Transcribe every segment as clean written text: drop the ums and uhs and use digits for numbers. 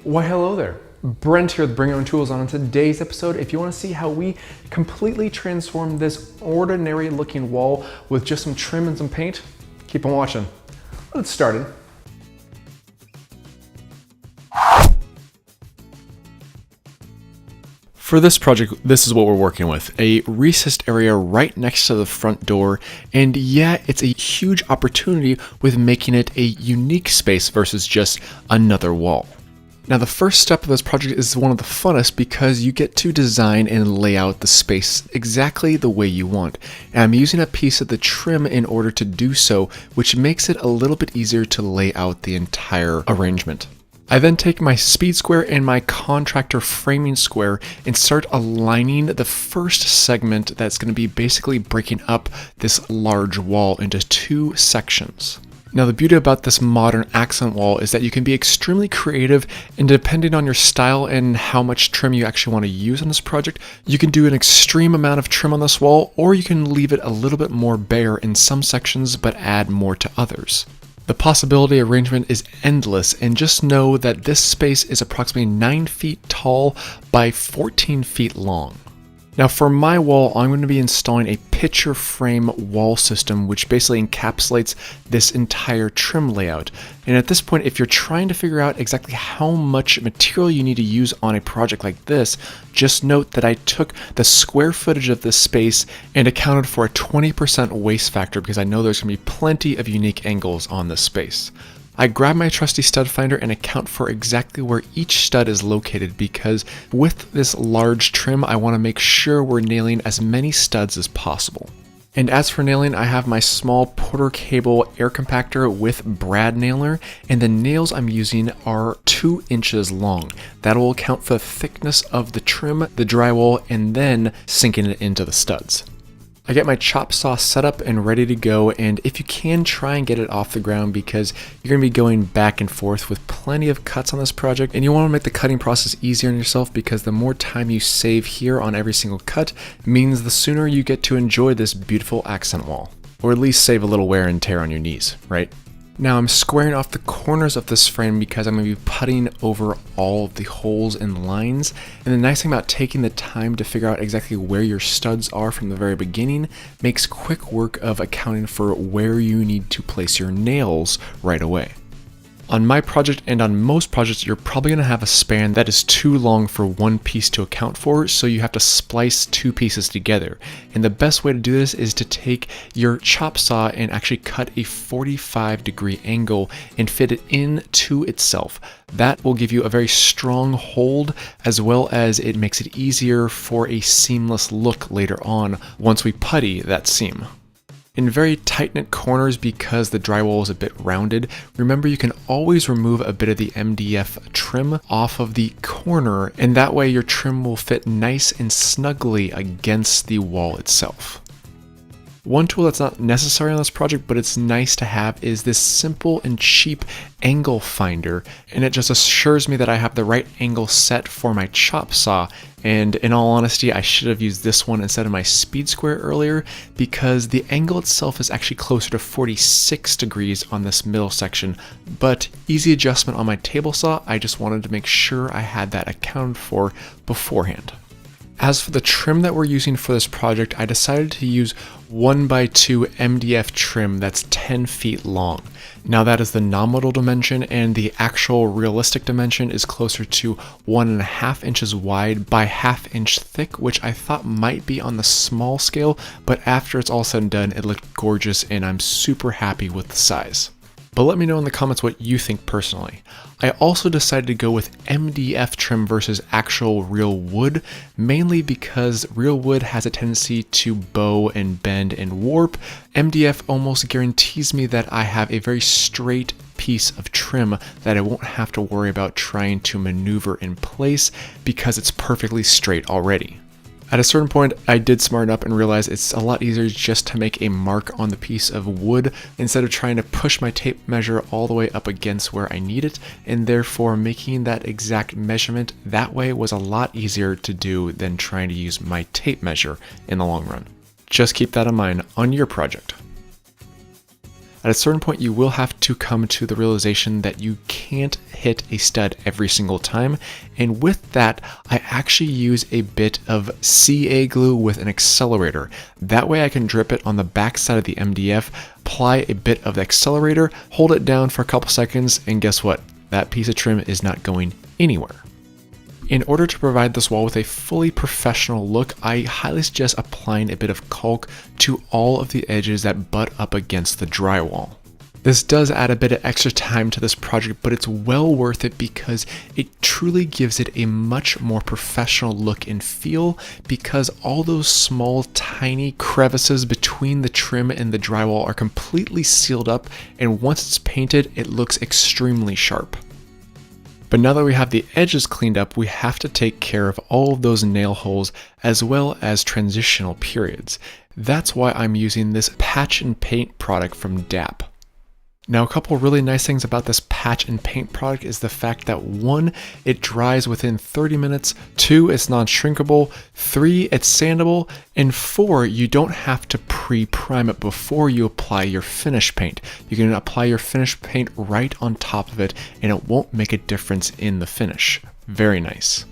Why hello there, Brent here with Bring Your Own Tools. On today's episode, if you want to see how we completely transform this ordinary looking wall with just some trim and some paint, keep on watching. Let's get started. For this project, this is what we're working with, a recessed area right next to the front door, and yeah, it's a huge opportunity with making it a unique space versus just another wall. Now the first step of this project is one of the funnest because you get to design and lay out the space exactly the way you want. And I'm using a piece of the trim in order to do so, which makes it a little bit easier to lay out the entire arrangement. I then take my speed square and my contractor framing square and start aligning the first segment that's going to be basically breaking up this large wall into two sections. Now the beauty about this modern accent wall is that you can be extremely creative, and depending on your style and how much trim you actually want to use on this project, you can do an extreme amount of trim on this wall, or you can leave it a little bit more bare in some sections but add more to others. The possibility arrangement is endless, and just know that this space is approximately 9 feet tall by 14 feet long. Now for my wall, I'm going to be installing a picture frame wall system which basically encapsulates this entire trim layout. And at this point, if you're trying to figure out exactly how much material you need to use on a project like this, just note that I took the square footage of this space and accounted for a 20% waste factor because I know there's going to be plenty of unique angles on this space. I grab my trusty stud finder and account for exactly where each stud is located because with this large trim, I want to make sure we're nailing as many studs as possible. And as for nailing, I have my small Porter cable air compactor with brad nailer, and the nails I'm using are 2 inches long. That will account for the thickness of the trim, the drywall, and then sinking it into the studs. I get my chop saw set up and ready to go, and if you can, try and get it off the ground because you're going to be going back and forth with plenty of cuts on this project, and you want to make the cutting process easier on yourself because the more time you save here on every single cut means the sooner you get to enjoy this beautiful accent wall, or at least save a little wear and tear on your knees, right? Now I'm squaring off the corners of this frame because I'm going to be putting over all of the holes and lines, and the nice thing about taking the time to figure out exactly where your studs are from the very beginning makes quick work of accounting for where you need to place your nails right away. On my project and on most projects, you're probably going to have a span that is too long for one piece to account for, so you have to splice 2 pieces together. And the best way to do this is to take your chop saw and actually cut a 45-degree angle and fit it into itself. That will give you a very strong hold, as well as it makes it easier for a seamless look later on once we putty that seam. In very tight-knit corners, because the drywall is a bit rounded, remember you can always remove a bit of the MDF trim off of the corner, and that way your trim will fit nice and snugly against the wall itself. One tool that's not necessary on this project, but it's nice to have, is this simple and cheap angle finder, and it just assures me that I have the right angle set for my chop saw. And in all honesty, I should have used this one instead of my speed square earlier because the angle itself is actually closer to 46 degrees on this middle section, but easy adjustment on my table saw. I just wanted to make sure I had that accounted for beforehand. As for the trim that we're using for this project, I decided to use 1x2 MDF trim that's 10 feet long. Now that is the nominal dimension, and the actual realistic dimension is closer to 1.5 inches wide by 1/2 inch thick, which I thought might be on the small scale, but after it's all said and done, it looked gorgeous and I'm super happy with the size. But let me know in the comments what you think personally. I also decided to go with MDF trim versus actual real wood, mainly because real wood has a tendency to bow and bend and warp. MDF almost guarantees me that I have a very straight piece of trim that I won't have to worry about trying to maneuver in place because it's perfectly straight already. At a certain point, I did smarten up and realize it's a lot easier just to make a mark on the piece of wood instead of trying to push my tape measure all the way up against where I need it, and therefore making that exact measurement that way was a lot easier to do than trying to use my tape measure in the long run. Just keep that in mind on your project. At a certain point, you will have to come to the realization that you can't hit a stud every single time. And with that, I actually use a bit of CA glue with an accelerator. That way I can drip it on the back side of the MDF, apply a bit of the accelerator, hold it down for a couple seconds, and guess what? That piece of trim is not going anywhere. In order to provide this wall with a fully professional look, I highly suggest applying a bit of caulk to all of the edges that butt up against the drywall. This does add a bit of extra time to this project, but it's well worth it because it truly gives it a much more professional look and feel, because all those small tiny crevices between the trim and the drywall are completely sealed up, and once it's painted, it looks extremely sharp. But now that we have the edges cleaned up, we have to take care of all of those nail holes as well as transitional periods. That's why I'm using this patch and paint product from DAP. Now, a couple really nice things about this patch and paint product is the fact that 1, it dries within 30 minutes, 2, it's non-shrinkable, 3, it's sandable, and 4, you don't have to pre-prime it before you apply your finish paint. You can apply your finish paint right on top of it and it won't make a difference in the finish. Very nice.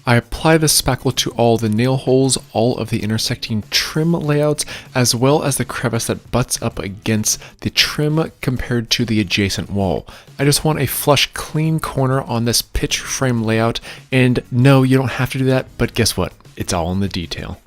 I apply this spackle to all the nail holes, all of the intersecting trim layouts, as well as the crevice that butts up against the trim compared to the adjacent wall. I just want a flush, clean corner on this pitch frame layout, and no, you don't have to do that, but guess what? It's all in the detail.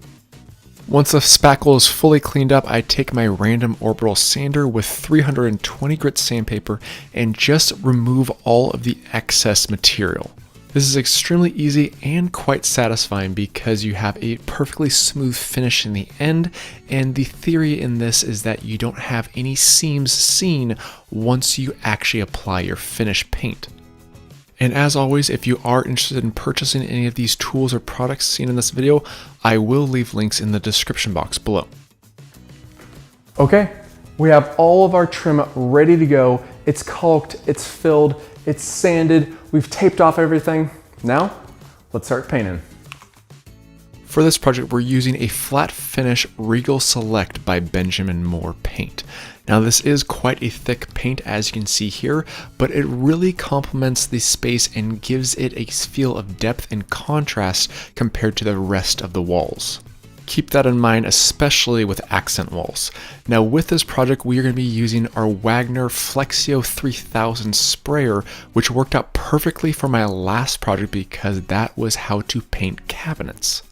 Once the spackle is fully cleaned up, I take my random orbital sander with 320 grit sandpaper and just remove all of the excess material. This is extremely easy and quite satisfying because you have a perfectly smooth finish in the end, and the theory in this is that you don't have any seams seen once you actually apply your finish paint. And as always, if you are interested in purchasing any of these tools or products seen in this video, I will leave links in the description box below. Okay, we have all of our trim ready to go. It's caulked, it's filled, it's sanded, we've taped off everything. Now, let's start painting. For this project, we're using a flat finish Regal Select by Benjamin Moore paint. Now, this is quite a thick paint, as you can see here, but it really complements the space and gives it a feel of depth and contrast compared to the rest of the walls. Keep that in mind, especially with accent walls. Now, with this project, we are going to be using our Wagner Flexio 3000 sprayer, which worked out perfectly for my last project because that was how to paint cabinets.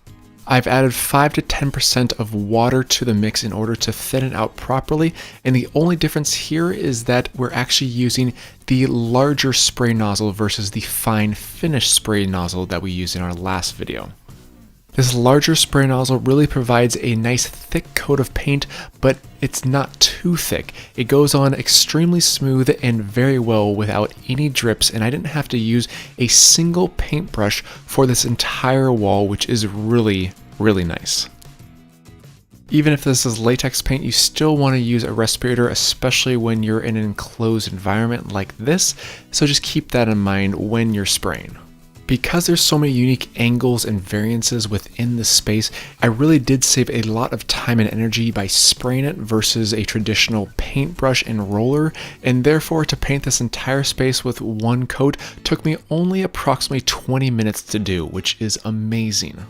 I've added 5 to 10% of water to the mix in order to thin it out properly, and the only difference here is that we're actually using the larger spray nozzle versus the fine finish spray nozzle that we used in our last video. This larger spray nozzle really provides a nice thick coat of paint, but it's not too thick. It goes on extremely smooth and very well without any drips, and I didn't have to use a single paintbrush for this entire wall, which is really, really nice. Even if this is latex paint, you still want to use a respirator, especially when you're in an enclosed environment like this, so just keep that in mind when you're spraying. Because there's so many unique angles and variances within the space, I really did save a lot of time and energy by spraying it versus a traditional paintbrush and roller, and therefore to paint this entire space with one coat took me only approximately 20 minutes to do, which is amazing.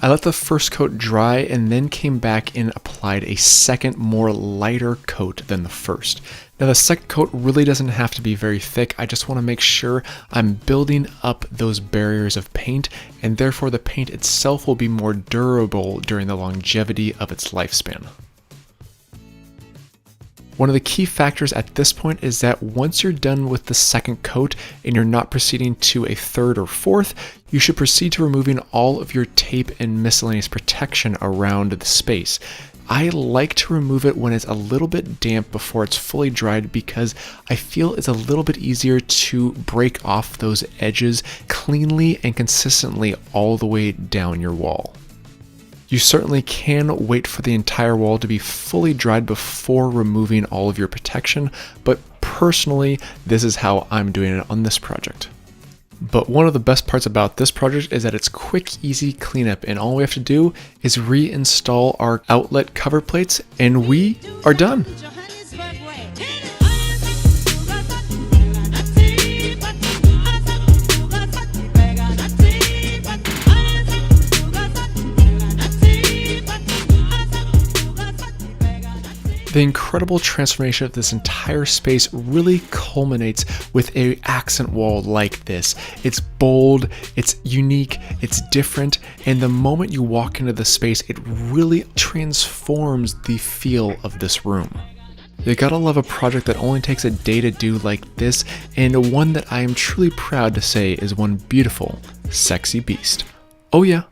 I let the first coat dry and then came back and applied a second, more lighter coat than the first. Now, the second coat really doesn't have to be very thick. I just want to make sure I'm building up those barriers of paint, and therefore the paint itself will be more durable during the longevity of its lifespan. One of the key factors at this point is that once you're done with the second coat and you're not proceeding to a third or fourth, you should proceed to removing all of your tape and miscellaneous protection around the space. I like to remove it when it's a little bit damp before it's fully dried because I feel it's a little bit easier to break off those edges cleanly and consistently all the way down your wall. You certainly can wait for the entire wall to be fully dried before removing all of your protection, but personally, this is how I'm doing it on this project. But one of the best parts about this project is that it's quick, easy cleanup, and all we have to do is reinstall our outlet cover plates and we are done. The incredible transformation of this entire space really culminates with an accent wall like this. It's bold, it's unique, it's different, and the moment you walk into the space, it really transforms the feel of this room. You gotta love a project that only takes a day to do like this, and one that I am truly proud to say is one beautiful, sexy beast. Oh yeah.